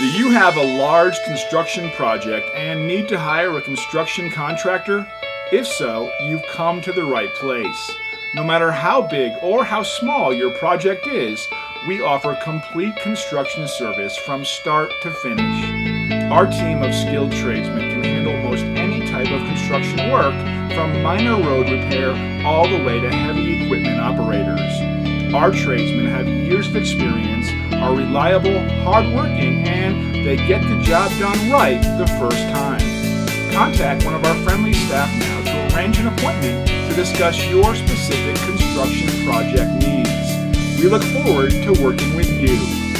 Do you have a large construction project and need to hire a construction contractor? If so, you've come to the right place. No matter how big or how small your project is, we offer complete construction service from start to finish. Our team of skilled tradesmen can handle most any type of construction work, from minor road repair all the way to heavy equipment operators. Our tradesmen have years of experience, are reliable, hardworking, and they get the job done right the first time. Contact one of our friendly staff now to arrange an appointment to discuss your specific construction project needs. We look forward to working with you.